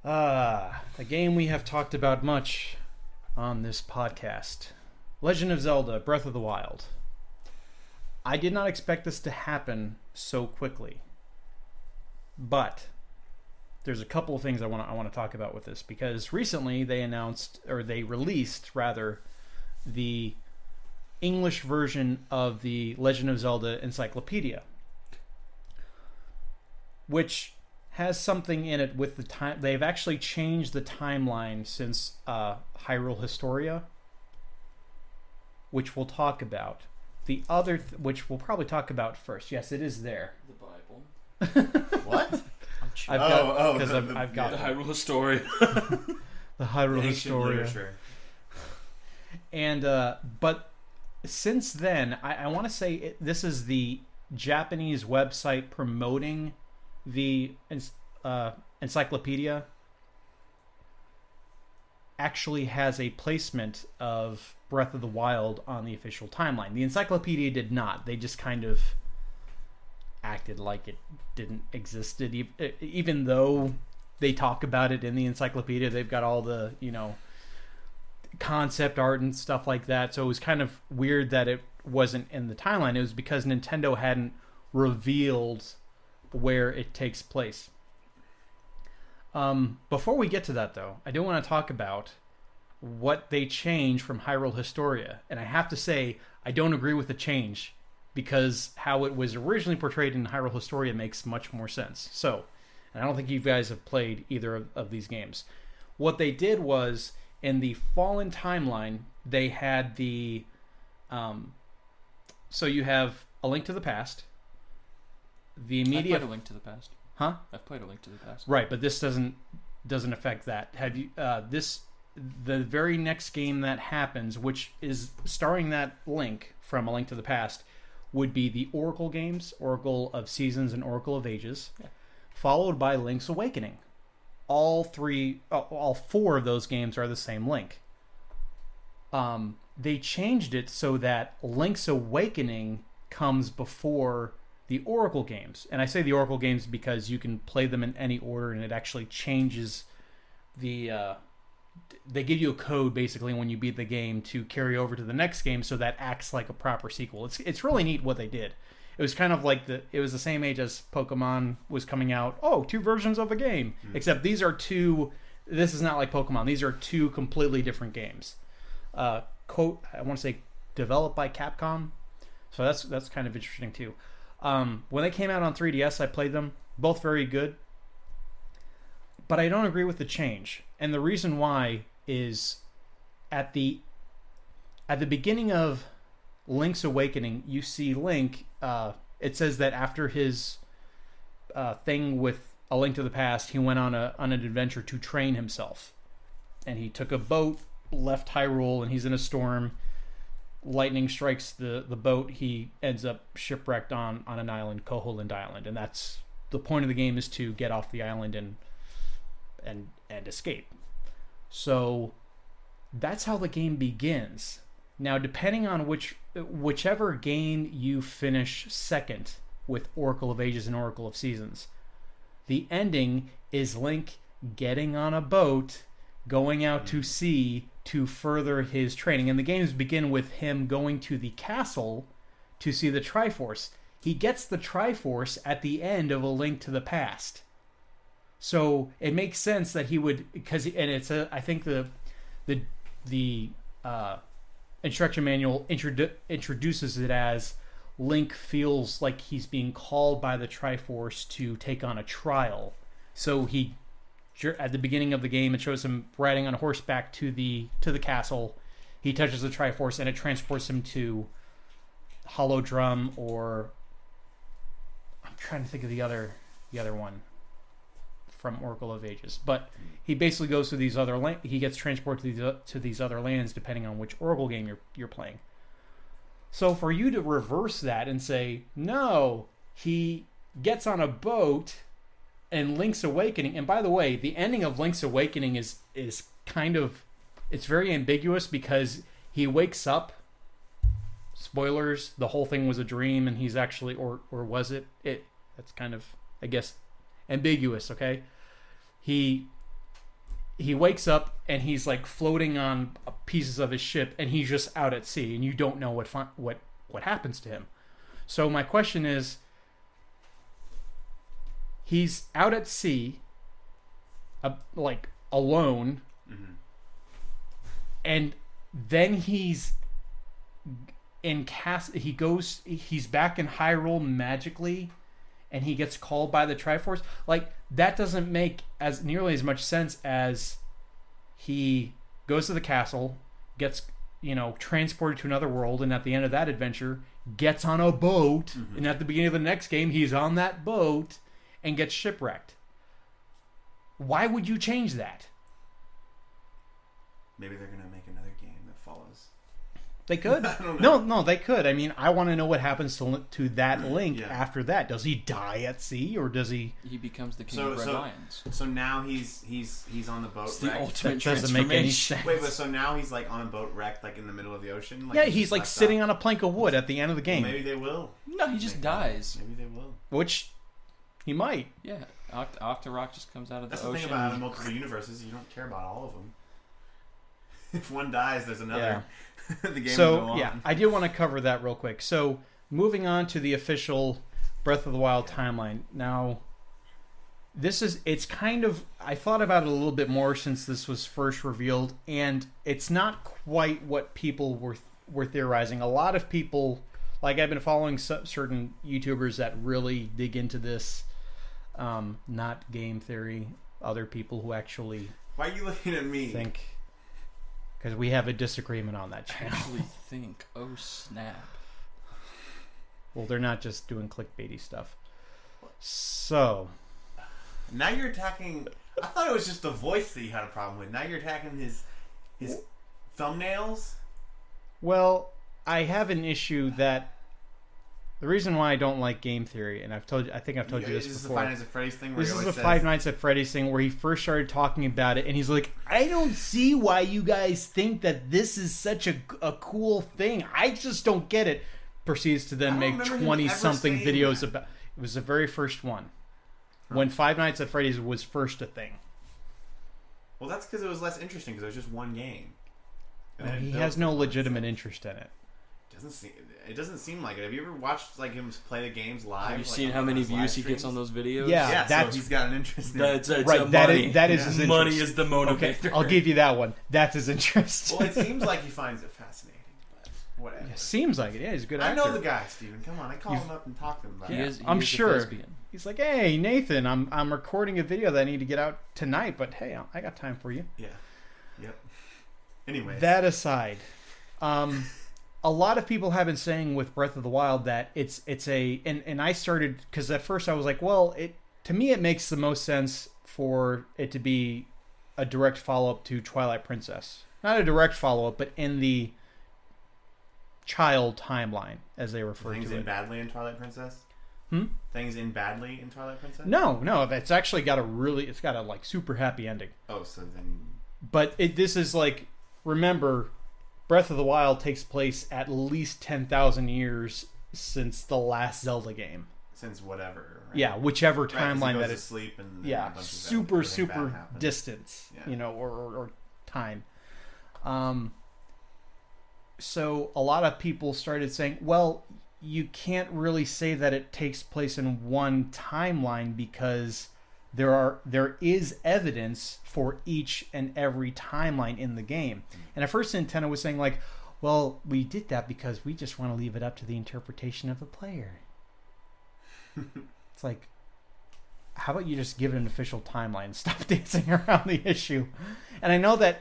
A game we have talked about much on this podcast. Legend of Zelda: Breath of the Wild. I did not expect this to happen so quickly. But there's a couple of things I want to talk about with this, because recently they released the English version of the Legend of Zelda Encyclopedia, which has something in it with the time. They've actually changed the timeline since Hyrule Historia, which we'll talk about. The other, which we'll probably talk about first. Yes, it is there. The Bible. What? I've got the Hyrule Historia. The Hyrule Ancient Historia. literature. And but since then, I want to say this is the Japanese website promoting the encyclopedia actually has a placement of Breath of the Wild on the official timeline. The encyclopedia did not. They just kind of acted like it didn't exist. Even though they talk about it in the encyclopedia, they've got all the, concept art and stuff like that. So it was kind of weird that it wasn't in the timeline. It was because Nintendo hadn't revealed where it takes place. Before we get to that, though, I do want to talk about what they changed from Hyrule Historia. And I have to say, I don't agree with the change, because how it was originally portrayed in Hyrule Historia makes much more sense. So, and I don't think you guys have played either of these games. What they did was, in the Fallen timeline, they had the... so you have A Link to the Past. The immediate... I've played A Link to the Past. Huh? I've played A Link to the Past. Right, but this doesn't affect that. Have you... the very next game that happens, which is starring that Link from A Link to the Past, would be the Oracle games, Oracle of Seasons and Oracle of Ages, followed by Link's Awakening. All four of those games are the same Link. They changed it so that Link's Awakening comes before the Oracle games. And I say the Oracle games because you can play them in any order, and it actually changes the... they give you a code, basically, when you beat the game to carry over to the next game, so that acts like a proper sequel. It's really neat what they did. It was kind of like it was the same age as Pokemon was coming out. Oh, two versions of the game. Except these are two... This is not like Pokemon. These are two completely different games. I want to say developed by Capcom. So that's kind of interesting, too. When they came out on 3DS, I played them. Both very good. But I don't agree with the change. And the reason why is at the beginning of Link's Awakening, you see Link, it says that after his thing with A Link to the Past, he went on an adventure to train himself. And he took a boat, left Hyrule, and he's in a storm. Lightning strikes the boat. He ends up shipwrecked on an island, Koholint Island. And that's the point of the game, is to get off the island and escape. So that's how the game begins. Now, depending on whichever game you finish second with Oracle of Ages and Oracle of Seasons, the ending is Link getting on a boat, going out to sea to further his training. And the games begin with him going to the castle to see the Triforce. He gets the Triforce at the end of A Link to the Past. So it makes sense that he would, I think the instruction manual introduces it as Link feels like he's being called by the Triforce to take on a trial. So at the beginning of the game, it shows him riding on horseback to the castle. He touches the Triforce, and it transports him to Hollow Drum, or I'm trying to think of the other one from Oracle of Ages. But he basically goes to these other he gets transported to these other lands, depending on which Oracle game you're playing. So for you to reverse that and say, no, he gets on a boat and Link's Awakening, and by the way, the ending of Link's Awakening is kind of, it's very ambiguous, because he wakes up, spoilers, the whole thing was a dream, and he's actually, or was it? That's kind of, I guess, ambiguous, okay? He he wakes up and he's like floating on pieces of his ship, and he's just out at sea, and you don't know what happens to him. So my question is, he's out at sea, like alone, and then he's he's back in Hyrule magically, and he gets called by the Triforce. Like, that doesn't make as nearly as much sense as he goes to the castle, gets transported to another world, and at the end of that adventure gets on a boat, and at the beginning of the next game he's on that boat and gets shipwrecked. Why would you change that? Maybe they're gonna make another game that follows. They could. I don't know. No, they could. I mean, I want to know what happens to that Link Yeah. after that. Does he die at sea, or does he? He becomes the king of Red Lions. So now he's on the boat It's the wrecked. ultimate That doesn't make any transformation. sense. Wait, but so now he's like on a boat wrecked, like in the middle of the ocean. Like Yeah, he's like sitting on a plank of wood at the end of the game, Maybe they will. No, he just dies. Maybe they will. which he might. Yeah, Octorok just comes out of the That's ocean. the thing about having multiple universes. You don't care about all of them. If one dies, there's another. The game will go on. Yeah, I did want to cover that real quick. So moving on to the official Breath of the Wild timeline. Now, it's kind of, I thought about it a little bit more since this was first revealed, and it's not quite what people were theorizing. A lot of people, like, I've been following certain YouTubers that really dig into this, not game theory, other people who actually Why are you looking at me? think, because we have a disagreement on that I channel. actually think, oh snap. Well, they're not just doing clickbaity stuff. So, Now you're attacking. I thought it was just the voice that you had a problem with. Now you're attacking his thumbnails. well, I have an issue that the reason why I don't like game theory, and I think I've told you this Is this the before. Five Nights at Freddy's thing? Where This he is always the says, Five Nights at Freddy's thing where he first started talking about it, and he's like, I don't see why you guys think that this is such a cool thing. I just don't get it. Proceeds to I then don't make remember him 20-something ever saying videos that. about. It was the very first one. When Five Nights at Freddy's was first a thing. Well, that's because it was less interesting because it was just one game. And Well, then he it has built no upon legitimate itself. interest in it. It doesn't seem like it. Have you ever watched like him play the games live? Have you like, seen on how many his live views he gets streams? on those videos? Yeah. Yeah, that's- so he's got an interest in it. That's Right, that money. is- that is his Money interest. is the motivator. Okay, I'll give you that one. That's his interest. Well, it seems like he finds it fascinating, but whatever. It seems like it. Yeah, he's a good I actor. know the guy, Steven. Come on, I call him up and talk to him about He it. is, he I'm is a sure. thespian. He's like, hey, Nathan, I'm recording a video that I need to get out tonight, but hey, I got time for you. Yeah. Yep. Anyway, That aside, a lot of people have been saying with Breath of the Wild that it's and I started, because at first I was like, well, to me it makes the most sense for it to be a direct follow-up to Twilight Princess. Not a direct follow-up, but in the child timeline, as they refer things to in it. badly in Twilight Princess. Hmm? Things in badly in Twilight Princess. No, that's actually got a like super happy ending. Oh, so then. But this is like, remember, Breath of the Wild takes place at least 10,000 years since the last Zelda game. Since whatever. Right? Yeah, whichever Right, 'cause he timeline goes that to is. sleep and then a Yeah, bunch of super everything bad happens. distance, Yeah. or time. So a lot of people started saying, well, you can't really say that it takes place in one timeline because there is evidence for each and every timeline in the game. And at first Nintendo was saying like, well, we did that because we just want to leave it up to the interpretation of the player. It's like, how about you just give it an official timeline and stop dancing around the issue? And I know that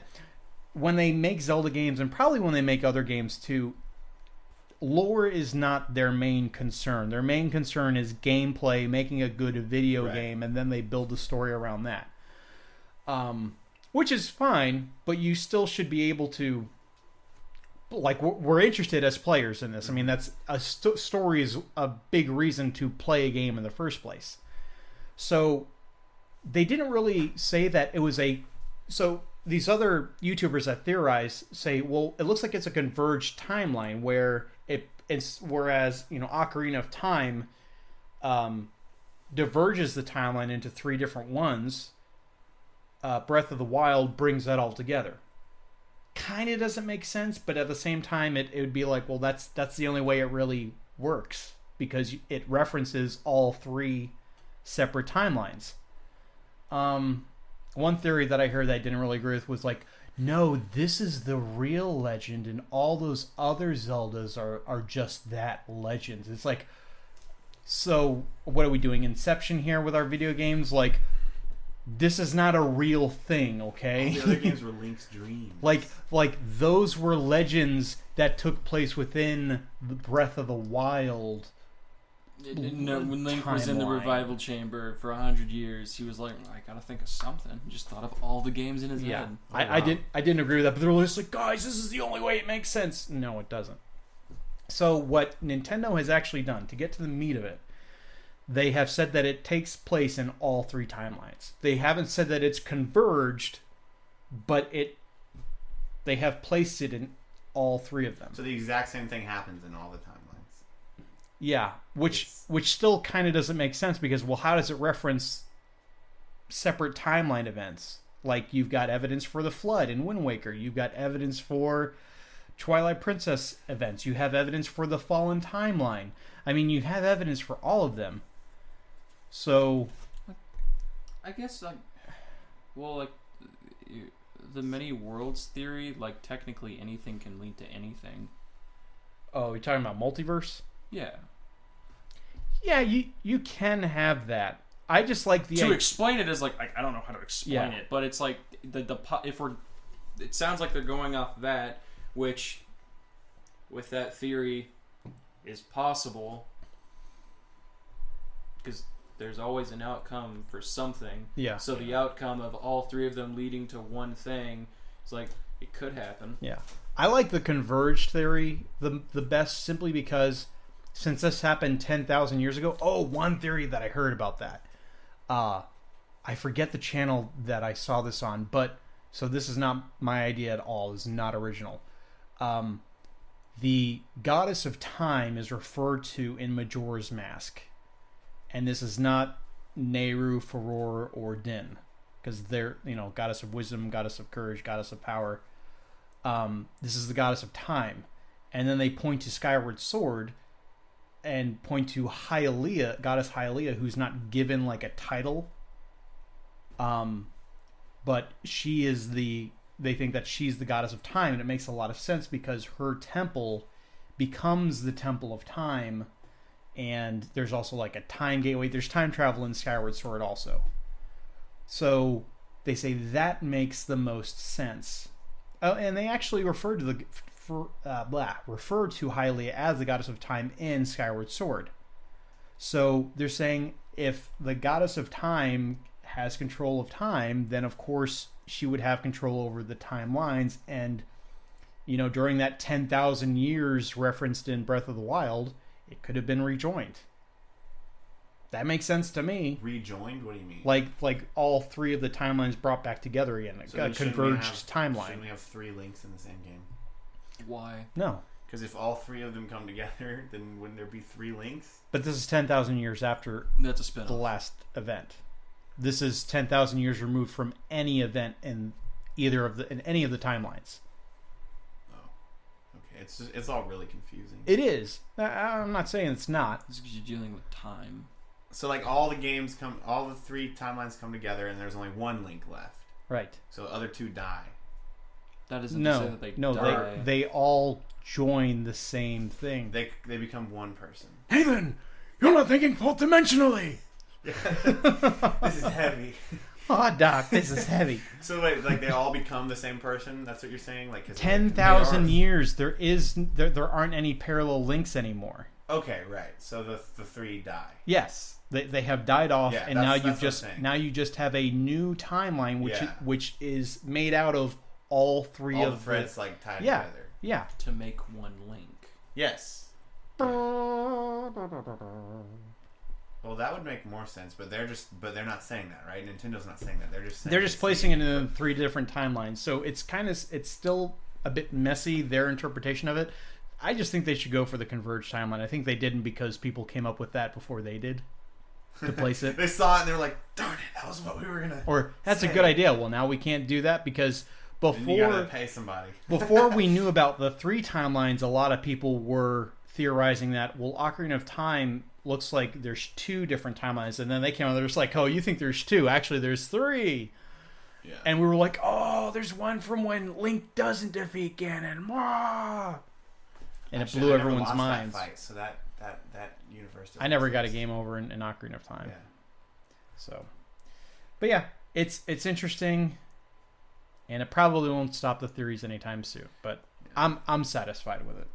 when they make Zelda games, and probably when they make other games too, lore is not their main concern. Their main concern is gameplay, making a good video Right. game, and then they build the story around that. Which is fine, but you still should be able to, like, we're interested as players in this. I mean, that's story is a big reason to play a game in the first place. So they didn't really say that it was so these other YouTubers that theorize say, well, it looks like it's a converged timeline where whereas, Ocarina of Time diverges the timeline into three different ones. Breath of the Wild brings that all together. Kind of doesn't make sense, but at the same time, it would be like, well, that's the only way it really works, because it references all three separate timelines. One theory that I heard that I didn't really agree with was like, no, this is the real legend, and all those other Zeldas are just that legends. It's like, so what are we doing? Inception here with our video games? Like, this is not a real thing, okay? All the other games were Link's dreams. like those were legends that took place within the Breath of the Wild. No, when Link was in the revival chamber for 100 years, he was like, I gotta think of something. He just thought of all the games in his head. I didn't agree with that, but they were just like, guys, this is the only way it makes sense. No, it doesn't. So what Nintendo has actually done, to get to the meat of it, they have said that it takes place in all three timelines. They haven't said that it's converged, but they have placed it in all three of them. So the exact same thing happens in all the timelines. Yeah, which still kind of doesn't make sense, because, well, how does it reference separate timeline events? Like, you've got evidence for the Flood in Wind Waker. You've got evidence for Twilight Princess events. You have evidence for the Fallen Timeline. I mean, you have evidence for all of them. So, I guess, like, well, like, the many worlds theory, like, technically anything can lead to anything. oh, you're talking about multiverse? Yeah. Yeah, you can have that. I just like the To explain it is like I don't know how to explain Yeah. it, but it's like it sounds like they're going off that, which with that theory is possible, because there's always an outcome for something. Yeah. So the outcome of all three of them leading to one thing, it's like it could happen. Yeah. I like the converged theory the best, simply because since this happened 10,000 years ago, one theory that I heard about that. I forget the channel that I saw this on, but so this is not my idea at all. This is not original. The goddess of time is referred to in Majora's Mask. And this is not Nehru, Furore, or Din, because they're, goddess of wisdom, goddess of courage, goddess of power. This is the goddess of time. And then they point to Skyward Sword and point to Hylia, goddess Hylia, who's not given like a title. But she is they think that she's the goddess of time, and it makes a lot of sense because her temple becomes the temple of time, and there's also like a time gateway. There's time travel in Skyward Sword also. So they say that makes the most sense. And they actually refer to Hylia as the goddess of time in Skyward Sword. So they're saying if the goddess of time has control of time, then of course she would have control over the timelines. And, during that 10,000 years referenced in Breath of the Wild, it could have been rejoined. That makes sense to me. Rejoined? What do you mean? Like all three of the timelines brought back together again. So A converged timeline. Shouldn't we have 3 Links in the same game? Why? No. Because if all 3 of them come together, then wouldn't there be 3 Links? But this is 10,000 years after That's a spin-off. the last event. This is 10,000 years removed from any event in any of the timelines. Oh, okay. It's all really confusing. It is. I'm not saying it's not. It's because you're dealing with time. So like all the 3 timelines come together, and there's only 1 Link left. Right. So the other 2 die. That isn't to say that they die. They all join the same thing. They become one person. Nathan, you're not thinking fourth dimensionally. This is heavy. Oh, Doc, this is heavy. So wait, like they all become the same person? That's what you're saying? Like 10,000 years, there aren't any parallel links anymore. Okay, right. So the 3 die. Yes, they have died off, Yeah, and now you just have a new timeline, which is made out of all 3 all of the threads like tied yeah, together. Yeah. To make one link. Yes. Well, that would make more sense, but they're not saying that, right? Nintendo's not saying that. They're just Placing it in 3 different timelines. So it's still a bit messy, their interpretation of it. I just think they should go for the converged timeline. I think they didn't because people came up with that before they did. to place it. They saw it and they were like, "Darn it, that was what we were gonna." Or that's a say." good idea. Well, now we can't do that because Then you gotta before pay somebody. before we knew about the 3 timelines, a lot of people were theorizing that, well, Ocarina of Time looks like there's 2 different timelines, and then they came out, they're just like, oh, you think there's 2? Actually, there's 3. Yeah. And we were like, oh, there's one from when Link doesn't defeat Ganon. Mwah! And Actually, it blew I never everyone's lost minds. That fight, so that universe. I never got a exist. game over in Ocarina of Time. Yeah. So, but yeah, it's interesting, and it probably won't stop the theories anytime soon. But I'm satisfied with it.